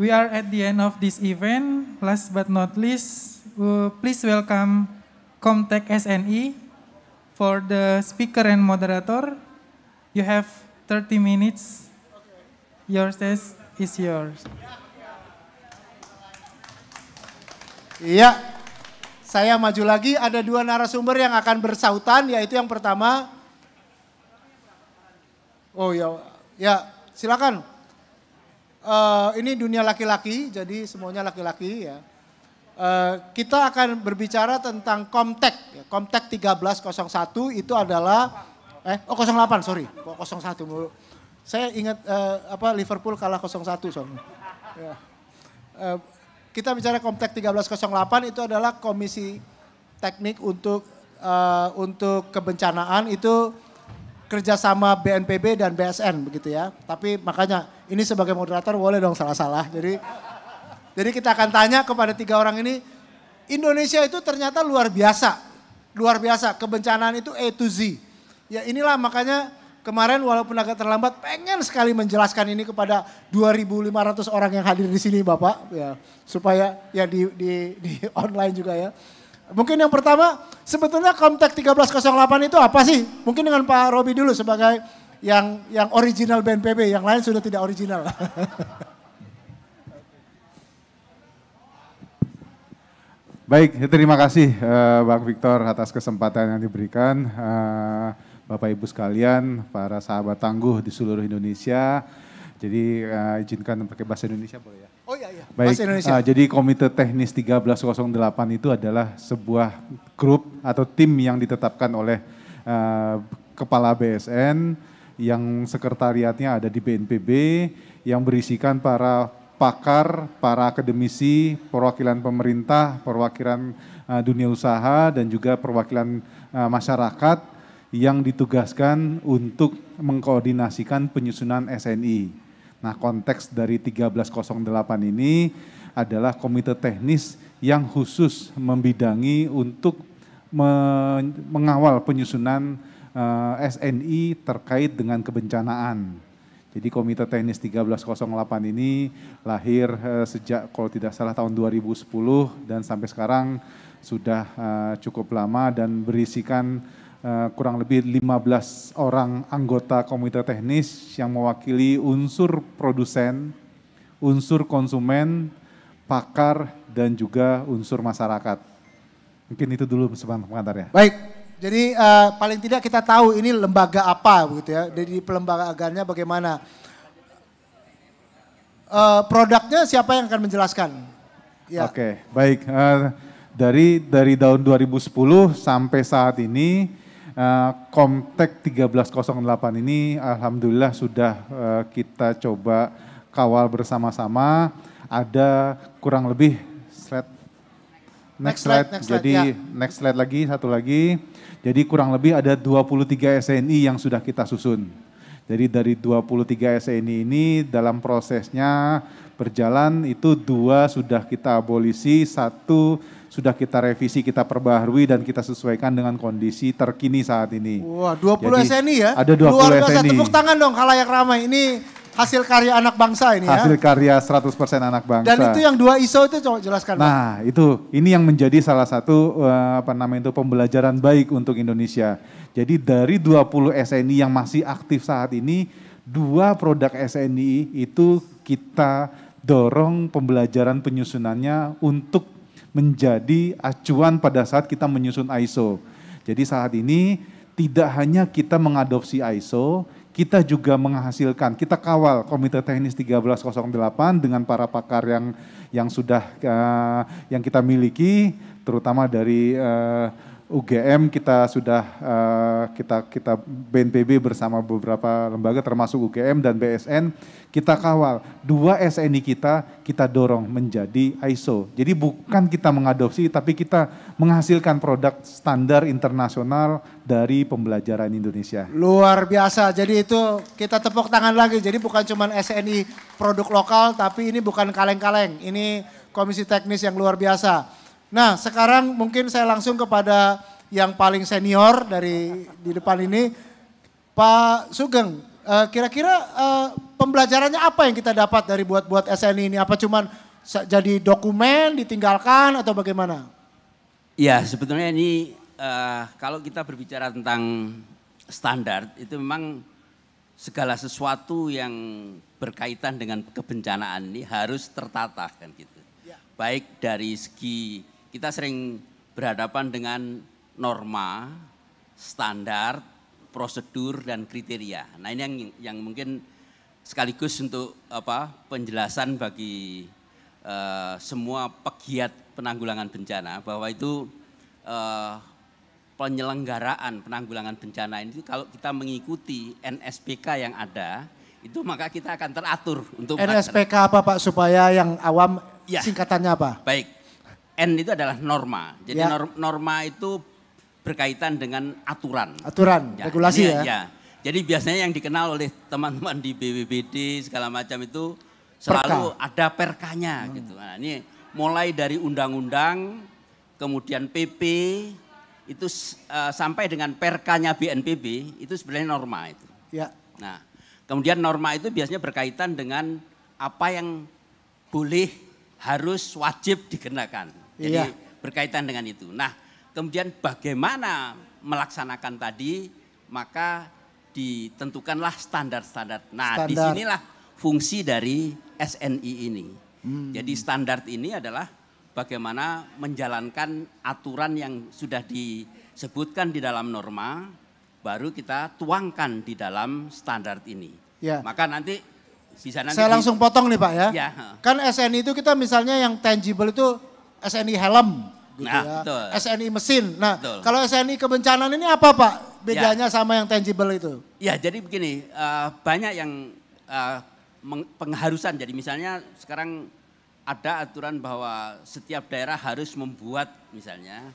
We are at the end of this event. Last but not least, please welcome Comtech SNI for the speaker and moderator. You have 30 minutes. Your stage is yours. Iya, saya maju lagi. Ada dua narasumber yang akan bersautan, yaitu yang pertama. Oh ya, silakan. Ini dunia laki-laki, jadi semuanya laki-laki ya. Kita akan berbicara tentang Comtech. Comtech 1301 itu adalah 08 sorry, kok 01 mulu. Saya ingat Liverpool kalah 0-1 soalnya. Ya. Kita bicara Comtech 1308 itu adalah komisi teknik untuk kebencanaan, itu kerjasama BNPB dan BSN begitu ya. Tapi makanya ini sebagai moderator boleh dong salah-salah. Jadi kita akan tanya kepada tiga orang ini, Indonesia itu ternyata luar biasa. Luar biasa, kebencanaan itu A to Z. Ya inilah makanya kemarin walaupun agak terlambat pengen sekali menjelaskan ini kepada 2.500 orang yang hadir di sini Bapak. Ya, supaya ya di online juga ya. Mungkin yang pertama sebetulnya Comtech 1308 itu apa sih? Mungkin dengan Pak Robi dulu sebagai yang original BNPB, yang lain sudah tidak original. Baik, terima kasih Bang Victor atas kesempatan yang diberikan. Bapak Ibu sekalian, para sahabat tangguh di seluruh Indonesia. Jadi izinkan pakai bahasa Indonesia boleh ya? Oh iya, Baik, bahasa Indonesia. Jadi Komite Teknis 1308 itu adalah sebuah grup atau tim yang ditetapkan oleh Kepala BSN yang sekretariatnya ada di BNPB, yang berisikan para pakar, para akademisi, perwakilan pemerintah, perwakilan dunia usaha, dan juga perwakilan masyarakat yang ditugaskan untuk mengkoordinasikan penyusunan SNI. Nah, konteks dari 1308 ini adalah komite teknis yang khusus membidangi untuk mengawal penyusunan SNI terkait dengan kebencanaan. Jadi komite teknis 1308 ini lahir sejak kalau tidak salah tahun 2010 dan sampai sekarang sudah cukup lama dan berisikan kurang lebih 15 orang anggota komite teknis yang mewakili unsur produsen, unsur konsumen, pakar, dan juga unsur masyarakat. Mungkin itu dulu pengantar ya. Baik, jadi paling tidak kita tahu ini lembaga apa begitu ya, dari pelembagaannya bagaimana. Produknya siapa yang akan menjelaskan? Ya. Oke, baik. Dari tahun 2010 sampai saat ini, Comtech 1308 ini alhamdulillah sudah kita coba kawal bersama-sama. Ada kurang lebih next slide. Jadi next slide lagi, satu lagi. Jadi kurang lebih ada 23 SNI yang sudah kita susun. Jadi dari 23 SNI ini dalam prosesnya berjalan itu 2 sudah kita abolisi, 1 sudah kita revisi, kita perbaharui dan kita sesuaikan dengan kondisi terkini saat ini. Wah, 20 Jadi, SNI ya? Ada 20 Luar biasa, SNI. tepuk tangan dong khalayak ramai. Ini hasil karya anak bangsa ini ya. Hasil karya 100% anak bangsa. Dan itu yang 2 ISO itu coba jelaskan. Nah, ini yang menjadi salah satu pembelajaran baik untuk Indonesia. Jadi dari 20 SNI yang masih aktif saat ini, 2 produk SNI itu kita dorong pembelajaran penyusunannya untuk menjadi acuan pada saat kita menyusun ISO. Jadi saat ini tidak hanya kita mengadopsi ISO, kita juga menghasilkan, kita kawal Komite Teknis 1308 dengan para pakar yang sudah yang kita miliki, terutama dari UGM kita sudah kita BNPB bersama beberapa lembaga termasuk UGM dan BSN, kita kawal 2 SNI kita dorong menjadi ISO. Jadi bukan kita mengadopsi tapi kita menghasilkan produk standar internasional dari pembelajaran Indonesia. Luar biasa, jadi itu kita tepuk tangan lagi. Jadi bukan cuma SNI produk lokal tapi ini bukan kaleng-kaleng, ini komisi teknis yang luar biasa. Nah, sekarang mungkin saya langsung kepada yang paling senior di depan ini, Pak Sugeng. Kira-kira pembelajarannya apa yang kita dapat dari buat SNI ini? Apa cuman jadi dokumen ditinggalkan atau bagaimana? Ya sebetulnya ini kalau kita berbicara tentang standar itu memang segala sesuatu yang berkaitan dengan kebencanaan ini harus tertata kan gitu. Ya. Baik dari segi kita sering berhadapan dengan norma, standar, prosedur dan kriteria. Nah ini yang mungkin sekaligus untuk penjelasan bagi semua pegiat penanggulangan bencana bahwa itu penyelenggaraan penanggulangan bencana ini kalau kita mengikuti NSPK yang ada itu maka kita akan teratur untuk NSPK apa Pak supaya yang awam singkatannya apa? Baik, N itu adalah norma. Jadi norma itu berkaitan dengan aturan. Aturan, regulasi ya. Ya. Jadi biasanya yang dikenal oleh teman-teman di BPBD segala macam itu selalu ada perkanya gitu. Nah, ini mulai dari undang-undang, kemudian PP itu sampai dengan perkanya BNPB itu sebenarnya norma itu. Ya. Nah, kemudian norma itu biasanya berkaitan dengan apa yang boleh, harus, wajib dikenakan. Jadi berkaitan dengan itu. Nah, kemudian bagaimana melaksanakan tadi, maka ditentukanlah standar-standar. Nah, disinilah fungsi dari SNI ini. Jadi standar ini adalah bagaimana menjalankan aturan yang sudah disebutkan di dalam norma, baru kita tuangkan di dalam standar ini. Ya. Maka nanti bisa nanti. Saya langsung potong nih Pak ya. Ya. Kan SNI itu kita misalnya yang tangible itu SNI helm. Gitu ya. Betul. SNI mesin. Nah, betul. Kalau SNI kebencanaan ini apa Pak bedanya sama yang tangible itu? Ya, jadi begini, banyak yang pengharusan. Jadi misalnya sekarang ada aturan bahwa setiap daerah harus membuat misalnya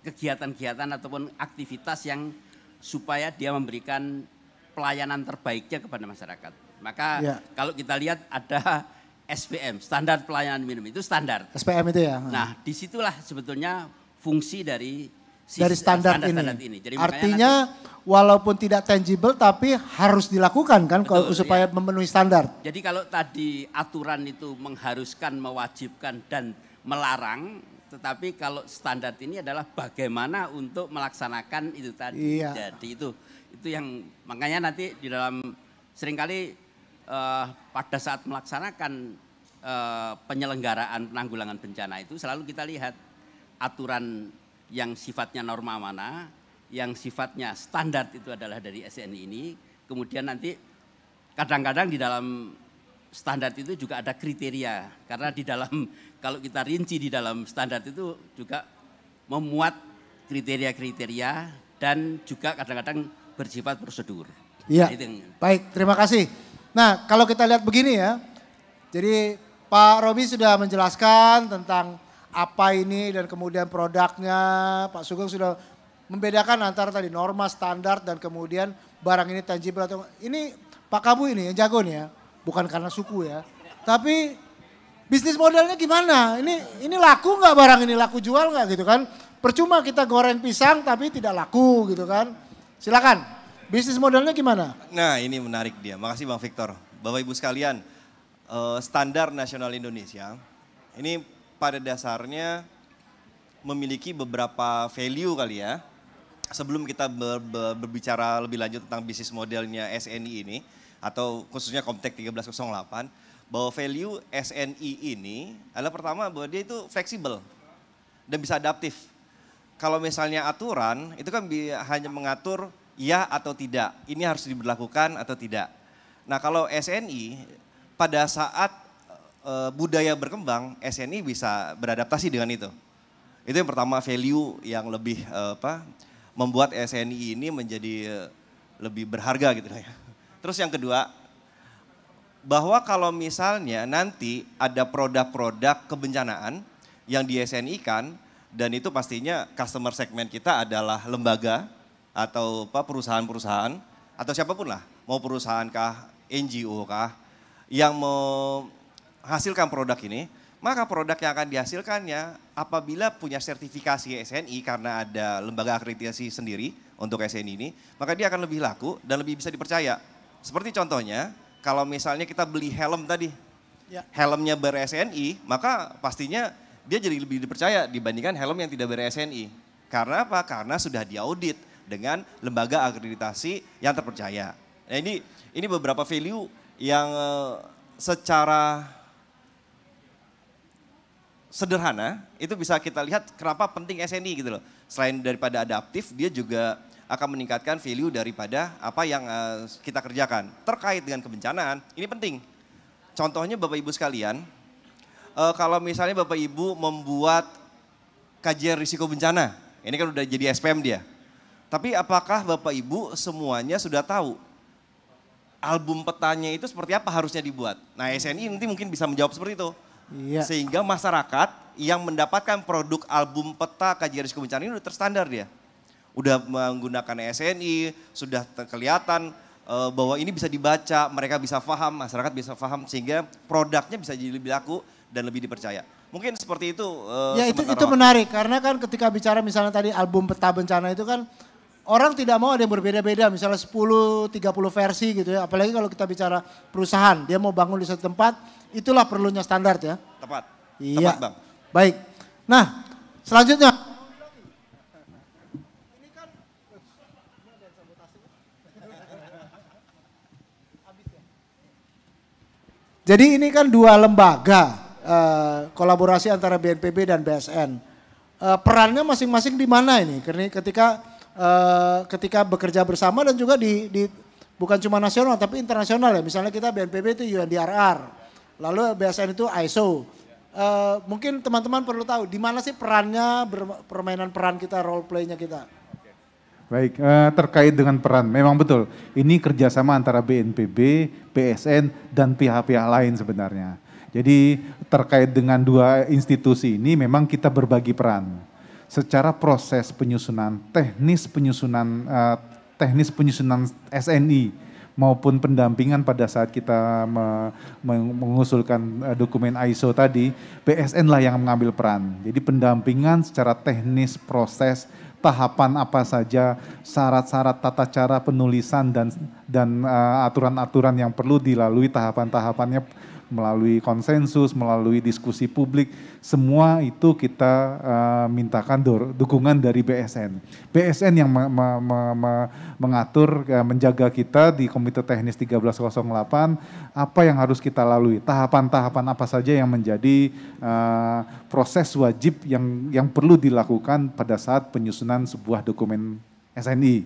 kegiatan-kegiatan ataupun aktivitas yang supaya dia memberikan pelayanan terbaiknya kepada masyarakat. Maka kalau kita lihat ada SPM, standar pelayanan minimum itu standar. SPM itu ya. Nah, disitulah sebetulnya fungsi dari standar ini. Jadi artinya walaupun tidak tangible tapi harus dilakukan kan supaya memenuhi standar. Jadi kalau tadi aturan itu mengharuskan, mewajibkan dan melarang, tetapi kalau standar ini adalah bagaimana untuk melaksanakan itu tadi. Iya. Jadi itu yang makanya nanti di dalam seringkali pada saat melaksanakan penyelenggaraan penanggulangan bencana itu selalu kita lihat aturan yang sifatnya norma mana, yang sifatnya standar itu adalah dari SNI ini. Kemudian nanti kadang-kadang di dalam standar itu juga ada kriteria. Karena di dalam, kalau kita rinci di dalam standar itu juga memuat kriteria-kriteria dan juga kadang-kadang bersifat prosedur. Iya, baik terima kasih. Nah kalau kita lihat begini ya, jadi Pak Robi sudah menjelaskan tentang apa ini dan kemudian produknya, Pak Sugeng sudah membedakan antara tadi norma, standar dan kemudian barang ini tangible atau ini Pak Kabu ini yang jago nih ya, bukan karena suku ya, tapi bisnis modelnya gimana? Ini laku nggak barang ini, laku jual nggak gitu kan? Percuma kita goreng pisang tapi tidak laku gitu kan? Silakan. Bisnis modelnya gimana? Nah ini menarik dia, makasih Bang Victor. Bapak Ibu sekalian, standar nasional Indonesia ini pada dasarnya memiliki beberapa value kali ya. Sebelum kita berbicara lebih lanjut tentang bisnis modelnya SNI ini, atau khususnya Komtek 1308, bahwa value SNI ini adalah pertama bahwa dia itu fleksibel dan bisa adaptif. Kalau misalnya aturan itu kan hanya mengatur ya atau tidak, ini harus diberlakukan atau tidak. Nah kalau SNI pada saat budaya berkembang, SNI bisa beradaptasi dengan itu. Itu yang pertama, value yang lebih membuat SNI ini menjadi lebih berharga gitu ya. Terus yang kedua, bahwa kalau misalnya nanti ada produk-produk kebencanaan yang di SNI-kan, dan itu pastinya customer segment kita adalah lembaga atau perusahaan-perusahaan atau siapapun lah, mau perusahaan kah, NGO kah, yang menghasilkan produk ini, maka produk yang akan dihasilkannya apabila punya sertifikasi SNI karena ada lembaga akreditasi sendiri untuk SNI ini, maka dia akan lebih laku dan lebih bisa dipercaya. Seperti contohnya, kalau misalnya kita beli helm tadi, helmnya ber-SNI, maka pastinya dia jadi lebih dipercaya dibandingkan helm yang tidak ber-SNI. Karena apa? Karena sudah diaudit dengan lembaga akreditasi yang terpercaya. Nah ini beberapa value yang secara sederhana itu bisa kita lihat kenapa penting SNI gitu loh. Selain daripada adaptif, dia juga akan meningkatkan value daripada apa yang kita kerjakan. Terkait dengan kebencanaan, ini penting. Contohnya Bapak Ibu sekalian, kalau misalnya Bapak Ibu membuat kajian risiko bencana, ini kan udah jadi SPM dia. Tapi apakah Bapak Ibu semuanya sudah tahu album petanya itu seperti apa harusnya dibuat? Nah SNI nanti mungkin bisa menjawab seperti itu. Iya. Sehingga masyarakat yang mendapatkan produk album peta kajian risiko bencana ini udah terstandar dia. Udah menggunakan SNI, sudah kelihatan bahwa ini bisa dibaca, mereka bisa paham, masyarakat bisa paham sehingga produknya bisa jadi lebih laku dan lebih dipercaya. Mungkin seperti itu. Ya itu menarik karena kan ketika bicara misalnya tadi album peta bencana itu kan orang tidak mau ada yang berbeda-beda, misalnya 10, 30 versi gitu ya. Apalagi kalau kita bicara perusahaan, dia mau bangun di satu tempat, itulah perlunya standar ya. Tepat, iya. tepat Bang. Baik, nah selanjutnya. Jadi ini kan dua lembaga, kolaborasi antara BNPB dan BSN. Perannya masing-masing di mana ini? Karena ketika bekerja bersama dan juga bukan cuma nasional tapi internasional ya. Misalnya kita BNPB itu UNDRR, lalu BSN itu ISO. Mungkin teman-teman perlu tahu di mana sih perannya, permainan peran kita, role play-nya kita. Baik, terkait dengan peran, memang betul. Ini kerjasama antara BNPB, BSN, dan pihak-pihak lain sebenarnya. Jadi terkait dengan dua institusi ini memang kita berbagi peran. Secara proses penyusunan, teknis penyusunan SNI maupun pendampingan pada saat kita mengusulkan dokumen ISO tadi, BSN lah yang mengambil peran. Jadi pendampingan secara teknis proses, tahapan apa saja, syarat-syarat tata cara penulisan dan aturan-aturan yang perlu dilalui tahapan-tahapannya melalui konsensus, melalui diskusi publik, semua itu kita mintakan dukungan dari BSN. BSN yang mengatur, menjaga kita di Komite Teknis 1308, apa yang harus kita lalui, tahapan-tahapan apa saja yang menjadi proses wajib yang perlu dilakukan pada saat penyusunan sebuah dokumen SNI.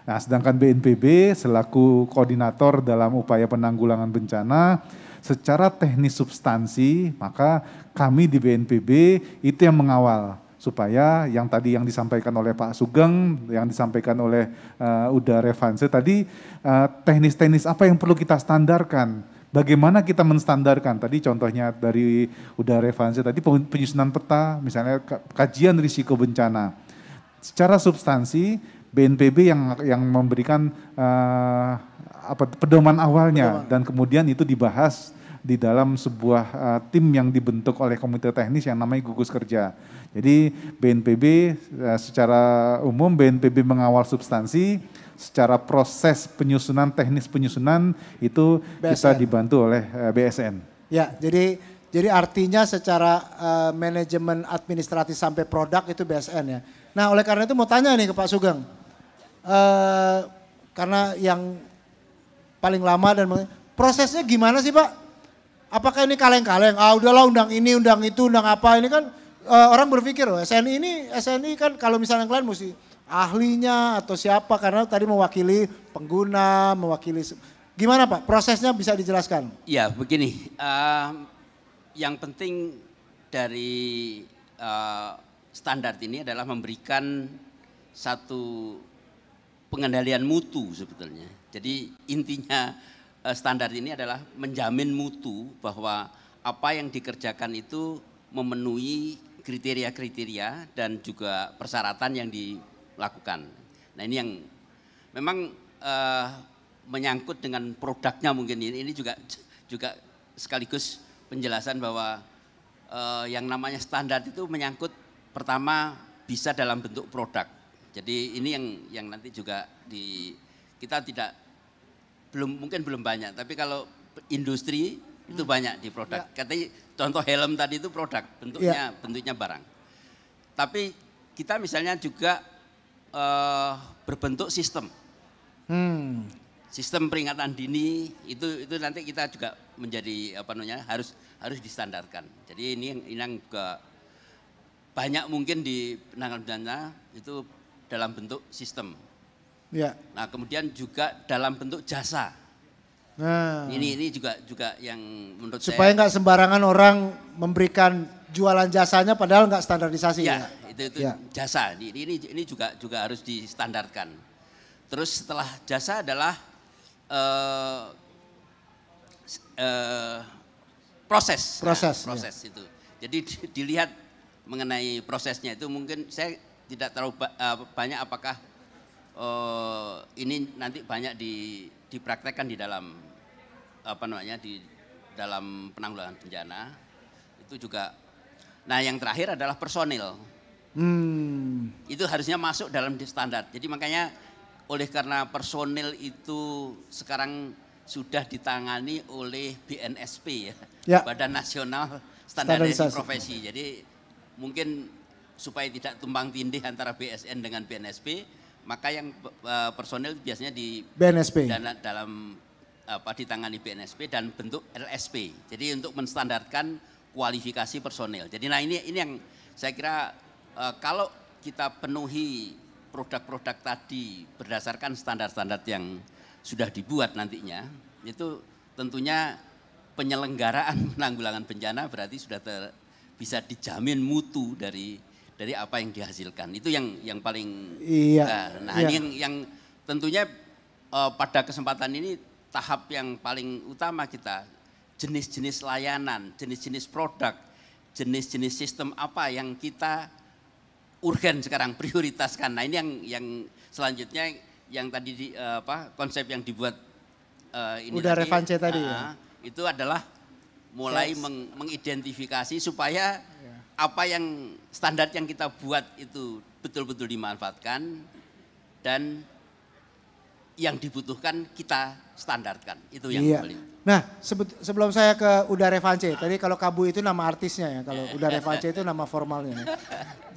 Nah, sedangkan BNPB selaku koordinator dalam upaya penanggulangan bencana, secara teknis substansi, maka kami di BNPB itu yang mengawal supaya yang tadi yang disampaikan oleh Pak Sugeng, yang disampaikan oleh Uda Revanse tadi, teknis-teknis apa yang perlu kita standarkan, bagaimana kita menstandarkan, tadi contohnya dari Uda Revanse tadi penyusunan peta, misalnya kajian risiko bencana. Secara substansi, BNPB yang memberikan pedoman awalnya dan kemudian itu dibahas di dalam sebuah tim yang dibentuk oleh komite teknis yang namanya gugus kerja. Jadi BNPB secara umum BNPB mengawal substansi, secara proses penyusunan, teknis penyusunan itu BSN. Kita dibantu oleh BSN. Ya, jadi artinya secara manajemen administratif sampai produk itu BSN ya. Nah, oleh karena itu mau tanya nih ke Pak Sugeng. Karena yang paling lama dan prosesnya gimana sih Pak? Apakah ini kaleng-kaleng? Udahlah undang ini, undang itu, undang apa? Ini kan orang berpikir loh, SNI kan kalau misalnya kalian mesti ahlinya atau siapa karena tadi mewakili pengguna, gimana Pak? Prosesnya bisa dijelaskan? Ya begini, yang penting dari standar ini adalah memberikan satu pengendalian mutu sebetulnya. Jadi intinya standar ini adalah menjamin mutu bahwa apa yang dikerjakan itu memenuhi kriteria-kriteria dan juga persyaratan yang dilakukan. Nah ini yang memang menyangkut dengan produknya mungkin ini juga sekaligus penjelasan bahwa yang namanya standar itu menyangkut pertama bisa dalam bentuk produk. Jadi ini yang nanti juga kita mungkin belum banyak, tapi kalau industri itu banyak di produk. Katanya contoh helm tadi itu produk, bentuknya barang. Tapi kita misalnya juga berbentuk sistem. Sistem peringatan dini itu nanti kita juga menjadi harus distandarkan. Jadi ini yang juga banyak mungkin di penanggulangan bencana itu dalam bentuk sistem. Ya. Nah, kemudian juga dalam bentuk jasa. Nah, ini juga yang menurut supaya saya nggak sembarangan orang memberikan jualan jasanya padahal nggak standarisasi. Ya, itu jasa. Ini juga harus distandarkan. Terus setelah jasa adalah proses itu. Jadi dilihat mengenai prosesnya itu mungkin saya tidak terlalu banyak apakah ini nanti banyak dipraktekkan di dalam di dalam penanggulangan bencana itu juga. Nah, yang terakhir adalah personil. Itu harusnya masuk dalam standar. Jadi makanya karena personil itu sekarang sudah ditangani oleh BNSP ya. Badan Nasional Standarisasi Profesi. Jadi mungkin supaya tidak tumpang tindih antara BSN dengan BNSP, maka yang personil biasanya di BNSP dalam ditangani BNSP dan bentuk LSP. Jadi untuk menstandarkan kualifikasi personil. Jadi ini yang saya kira kalau kita penuhi produk-produk tadi berdasarkan standar-standar yang sudah dibuat nantinya, itu tentunya penyelenggaraan penanggulangan bencana berarti sudah bisa dijamin mutu dari apa yang dihasilkan. Itu yang paling. Iya. Ini yang tentunya pada kesempatan ini tahap yang paling utama kita, jenis-jenis layanan, jenis-jenis produk, jenis-jenis sistem apa yang kita urgen sekarang, prioritaskan. Nah, ini yang selanjutnya yang tadi konsep yang dibuat ini udah tadi, Revance tadi ya. Itu adalah mulai mengidentifikasi supaya apa yang standar yang kita buat itu betul-betul dimanfaatkan dan yang dibutuhkan kita standarkan. Itu yang paling. Nah, sebelum saya ke Uda Revance, tadi kalau Kabu itu nama artisnya ya, kalau Uda Revance itu nama formalnya. Ya.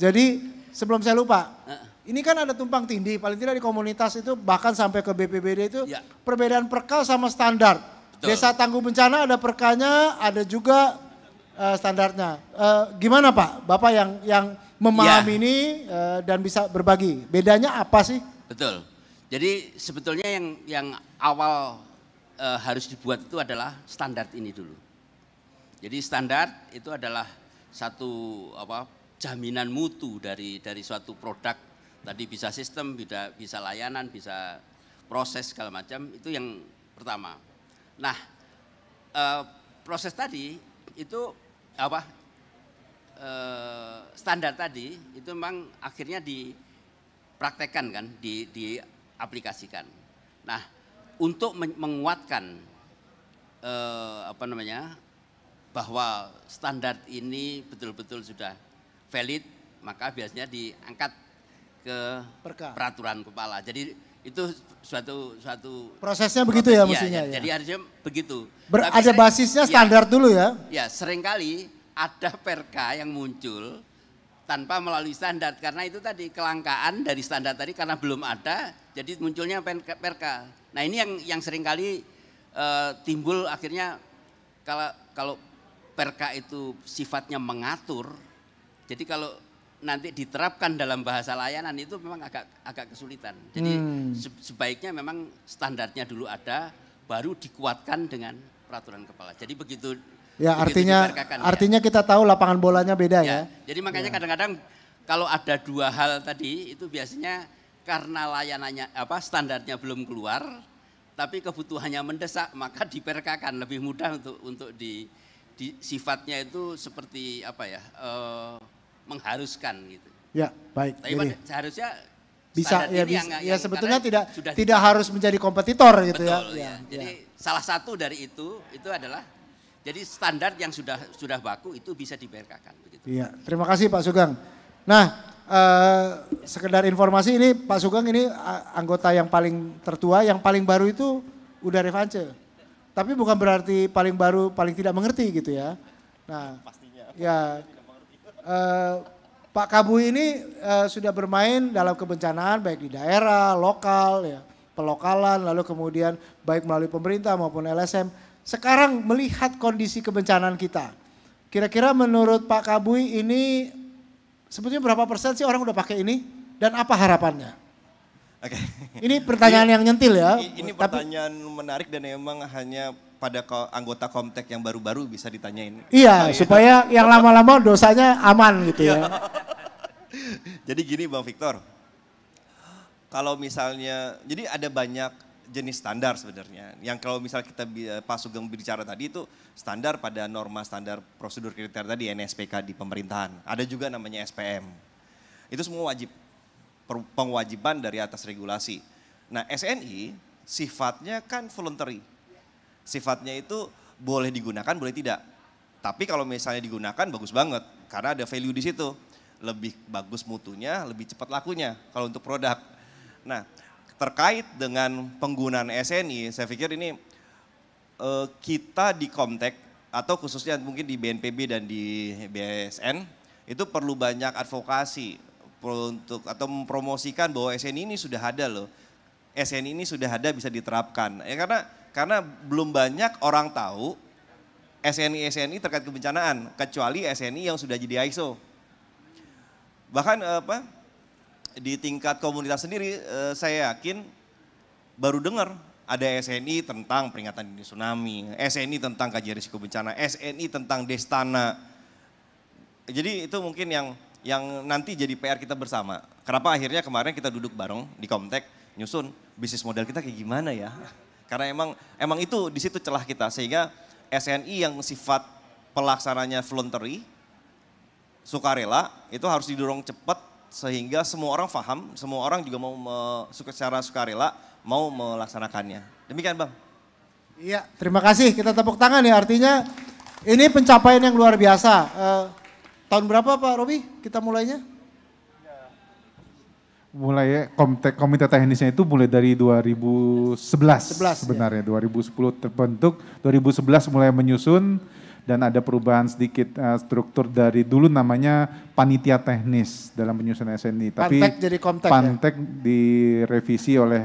Jadi sebelum saya lupa, ini kan ada tumpang tindih, paling tidak di komunitas itu bahkan sampai ke BPBD itu perbedaan perka sama standar. Betul. Desa tangguh bencana ada perkanya, ada juga standarnya. Gimana Pak, Bapak yang memahami ini dan bisa berbagi, bedanya apa sih? Betul. Jadi sebetulnya yang awal harus dibuat itu adalah standar ini dulu. Jadi standar itu adalah satu jaminan mutu dari suatu produk. Tadi bisa sistem, bisa layanan, bisa proses segala macam. Itu yang pertama. Nah, proses tadi itu standar tadi itu memang akhirnya dipraktekkan kan, diaplikasikan. Nah, untuk menguatkan bahwa standar ini betul-betul sudah valid, maka biasanya diangkat ke peraturan kepala. Jadi itu suatu prosesnya begitu ya mestinya. Jadi harusnya begitu. Ada basisnya standar dulu ya. Ya, seringkali ada perka yang muncul tanpa melalui standar karena itu tadi kelangkaan dari standar tadi karena belum ada, jadi munculnya perka. Nah, ini yang seringkali timbul akhirnya kalau perka itu sifatnya mengatur. Jadi kalau nanti diterapkan dalam bahasa layanan itu memang agak kesulitan. Jadi sebaiknya memang standarnya dulu ada, baru dikuatkan dengan peraturan kepala. Jadi begitu. Ya, artinya kita tahu lapangan bolanya beda ya. Jadi makanya kadang-kadang kalau ada dua hal tadi itu biasanya karena layanannya standarnya belum keluar, tapi kebutuhannya mendesak, maka diperkakan lebih mudah untuk di sifatnya itu seperti mengharuskan gitu. Ya, baik. Tapi seharusnya bisa ya sebetulnya tidak harus menjadi kompetitor gitu. Betul, ya. Jadi salah satu dari itu adalah Jadi standar yang sudah baku itu bisa di-PRK-kan begitu. Iya, terima kasih Pak Sugeng. Nah, sekedar informasi ini Pak Sugeng ini anggota yang paling tertua, yang paling baru itu udah revanche. Tapi bukan berarti paling baru paling tidak mengerti gitu ya. Nah, pastinya. Ya, Pak Kabu ini sudah bermain dalam kebencanaan baik di daerah, lokal, ya, pelokalan, lalu kemudian baik melalui pemerintah maupun LSM. Sekarang melihat kondisi kebencanaan kita, kira-kira menurut Pak Kabui ini sebetulnya berapa persen sih orang udah pakai ini dan apa harapannya? Oke. Ini pertanyaan yang nyentil ya. Ini pertanyaan menarik dan memang hanya pada anggota Komtek yang baru-baru bisa ditanyain. Iya, supaya yang lama-lama dosanya aman gitu ya. Jadi gini Bang Victor, kalau misalnya, jadi ada banyak jenis standar sebenarnya. Yang kalau misalnya kita Pak Sugeng bicara tadi itu standar pada norma standar prosedur kriteria tadi NSPK di pemerintahan. Ada juga namanya SPM. Itu semua wajib, pengwajiban dari atas regulasi. Nah SNI sifatnya kan voluntary. Sifatnya itu boleh digunakan, boleh tidak. Tapi kalau misalnya digunakan bagus banget karena ada value di situ. Lebih bagus mutunya, lebih cepat lakunya kalau untuk produk. Nah, terkait dengan penggunaan SNI, saya pikir ini kita di Komtek atau khususnya mungkin di BNPB dan di BSN itu perlu banyak advokasi untuk atau mempromosikan bahwa SNI ini sudah ada loh. SNI ini sudah ada bisa diterapkan. Ya karena belum banyak orang tahu SNI terkait kebencanaan kecuali SNI yang sudah jadi ISO. Bahkan di tingkat komunitas sendiri saya yakin baru dengar ada SNI tentang peringatan dini tsunami, SNI tentang kajian risiko bencana, SNI tentang Destana. Jadi itu mungkin yang nanti jadi PR kita bersama. Kenapa akhirnya kemarin kita duduk bareng di Komtek nyusun bisnis model kita kayak gimana ya? Karena emang itu di situ celah kita sehingga SNI yang sifat pelaksananya voluntary, sukarela itu harus didorong cepat sehingga semua orang paham, semua orang juga mau secara sukarela mau melaksanakannya. Demikian Bang. Iya, terima kasih. Kita tepuk tangan ya. Artinya ini pencapaian yang luar biasa. Tahun berapa Pak Robi kita mulainya? Mulai komite teknisnya itu mulai dari 2011 sebenarnya. Ya. 2010 terbentuk, 2011 mulai menyusun dan ada perubahan sedikit struktur dari dulu namanya panitia teknis dalam penyusunan SNI. Tapi Pantek jadi Komtek Pantek ya? Direvisi oleh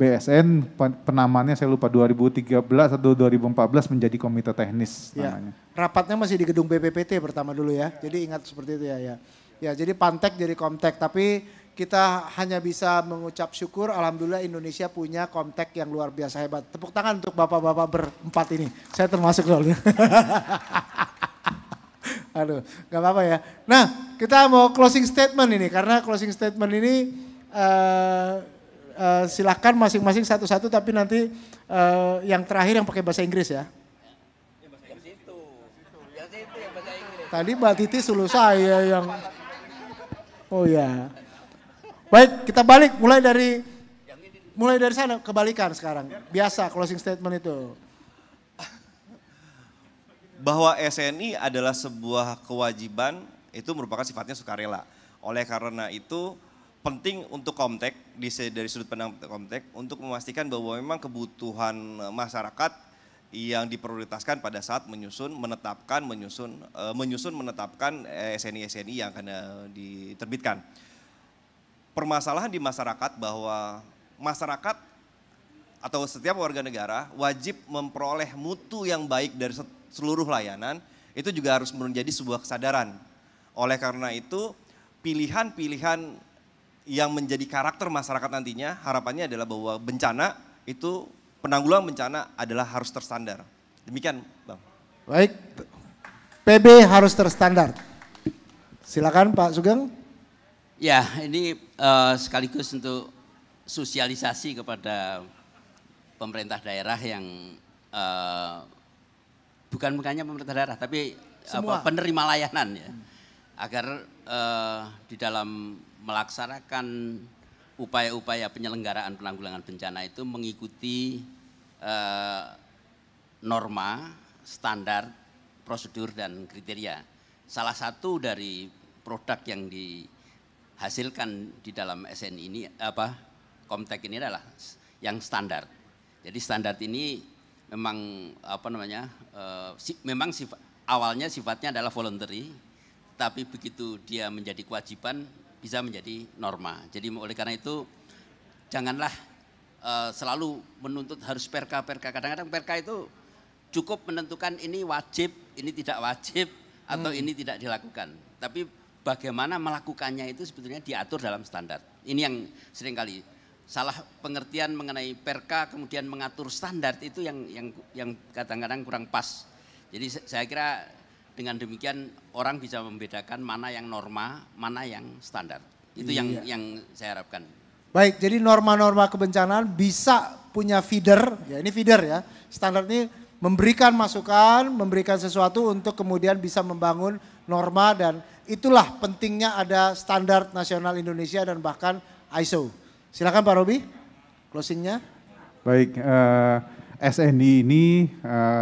BSN, penamaannya saya lupa 2013 atau 2014 menjadi komite teknis namanya. Rapatnya masih di gedung BPPT pertama dulu ya, jadi ingat seperti itu ya. Ya jadi Pantek jadi Komtek, tapi kita hanya bisa mengucap syukur alhamdulillah Indonesia punya Komtek yang luar biasa hebat. Tepuk tangan untuk bapak-bapak berempat ini, saya termasuk loh. Aduh, gak apa-apa ya. Nah kita mau closing statement ini, karena closing statement ini silahkan masing-masing satu-satu, tapi nanti yang terakhir yang pakai bahasa Inggris ya. Tadi Mbak Titi suruh saya yang, oh ya. Baik, kita balik mulai dari sana, kebalikan sekarang. Biasa closing statement itu. Bahwa SNI adalah sebuah kewajiban itu merupakan sifatnya sukarela. Oleh karena itu penting untuk Komtek, dari sudut pandang Komtek, untuk memastikan bahwa memang kebutuhan masyarakat yang diprioritaskan pada saat menetapkan SNI yang akan diterbitkan. Permasalahan di masyarakat bahwa masyarakat atau setiap warga negara wajib memperoleh mutu yang baik dari seluruh layanan, itu juga harus menjadi sebuah kesadaran. Oleh karena itu pilihan-pilihan yang menjadi karakter masyarakat nantinya harapannya adalah bahwa bencana itu, penanggulangan bencana adalah harus terstandar. Demikian Bang. Baik, PB harus terstandar. Silakan Pak Sugeng. Ya ini sekaligus untuk sosialisasi kepada pemerintah daerah yang bukannya pemerintah daerah tapi penerima layanan ya. Agar di dalam melaksanakan upaya-upaya penyelenggaraan penanggulangan bencana itu mengikuti norma standar, prosedur dan kriteria. Salah satu dari produk yang dihasilkan di dalam SNI ini Komtek ini adalah yang standar. Jadi standar ini memang memang awalnya sifatnya adalah voluntary, tapi begitu dia menjadi kewajiban bisa menjadi norma. Jadi oleh karena itu janganlah selalu menuntut harus perka. Kadang-kadang perka itu cukup menentukan ini wajib, ini tidak wajib, atau ini tidak dilakukan. Tapi bagaimana melakukannya itu sebetulnya diatur dalam standar. Ini yang seringkali salah pengertian mengenai perka kemudian mengatur standar itu yang kadang-kadang kurang pas. Jadi saya kira dengan demikian orang bisa membedakan mana yang norma, mana yang standar. Itu yang saya harapkan. Baik, jadi norma-norma kebencanaan bisa punya feeder, ya ini feeder ya. Standar ini memberikan masukan, memberikan sesuatu untuk kemudian bisa membangun norma dan itulah pentingnya ada standar nasional Indonesia dan bahkan ISO. Silakan Pak Robi, closingnya. Baik, SNI ini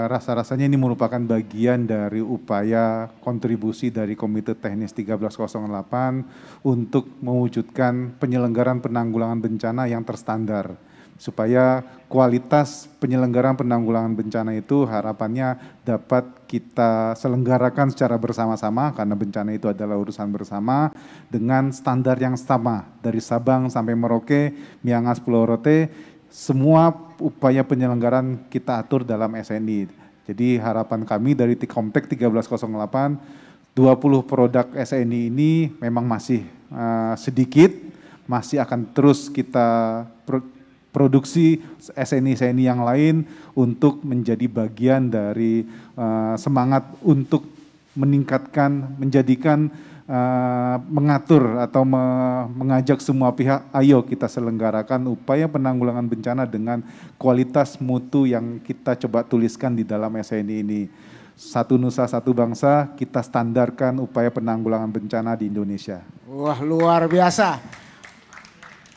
rasa-rasanya ini merupakan bagian dari upaya kontribusi dari Komite Teknis 1308 untuk mewujudkan penyelenggaraan penanggulangan bencana yang terstandar. Supaya kualitas penyelenggaraan penanggulangan bencana itu harapannya dapat kita selenggarakan secara bersama-sama karena bencana itu adalah urusan bersama dengan standar yang sama dari Sabang sampai Merauke, Miangas, Pulau Rote, semua upaya penyelenggaraan kita atur dalam SNI. Jadi harapan kami dari Komtek 1308, 20 produk SNI ini memang masih sedikit, masih akan terus kita produksi SNI-SNI yang lain untuk menjadi bagian dari semangat untuk meningkatkan, menjadikan, mengatur atau mengajak semua pihak, ayo kita selenggarakan upaya penanggulangan bencana dengan kualitas mutu yang kita coba tuliskan di dalam SNI ini. Satu nusa, satu bangsa, kita standarkan upaya penanggulangan bencana di Indonesia. Wah, luar biasa.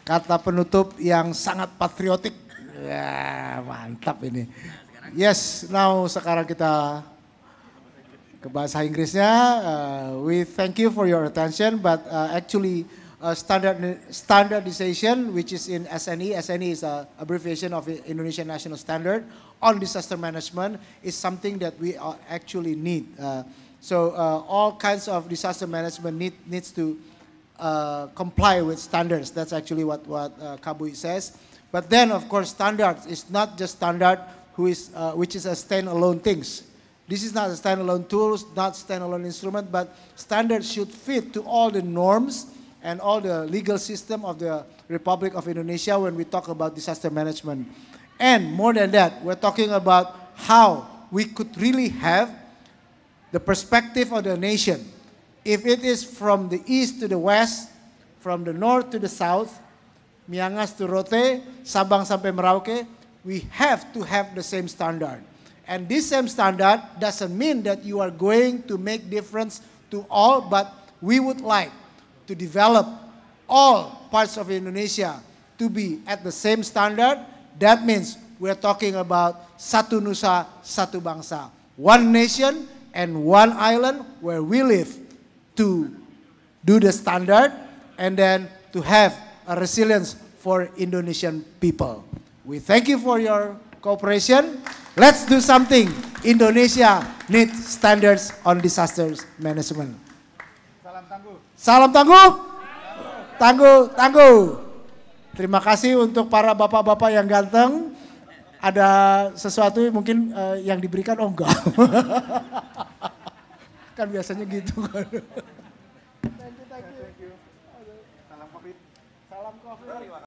Kata penutup yang sangat patriotik. Ya, mantap ini. Yes, now sekarang kita ke bahasa Inggrisnya. We thank you for your attention, but actually standardization, which is in SNI. SNI is an abbreviation of Indonesian National Standard on Disaster Management, is something that we actually need. So all kinds of disaster management needs to comply with standards. That's actually what Kabui says. But then, of course, standards is not just standard which is a standalone things. This is not a standalone tool, not standalone instrument, but standards should fit to all the norms and all the legal system of the Republic of Indonesia when we talk about disaster management. And more than that, we're talking about how we could really have the perspective of the nation. If it is from the east to the west, from the north to the south, Miangas to Rote, Sabang sampai Merauke, we have to have the same standard. And this same standard doesn't mean that you are going to make difference to all, but we would like to develop all parts of Indonesia to be at the same standard. That means we're talking about satu nusa, satu bangsa. One nation and one island where we live, to do the standard and then to have a resilience for Indonesian people. We thank you for your cooperation. Let's do something. Indonesia needs standards on disasters management. Salam tangguh. Salam tangguh. Tangguh, tangguh. Terima kasih untuk para bapak-bapak yang ganteng. Ada sesuatu mungkin yang diberikan, oh enggak. Kan biasanya gitu kan. Thank you. Salam COVID. Salam COVID.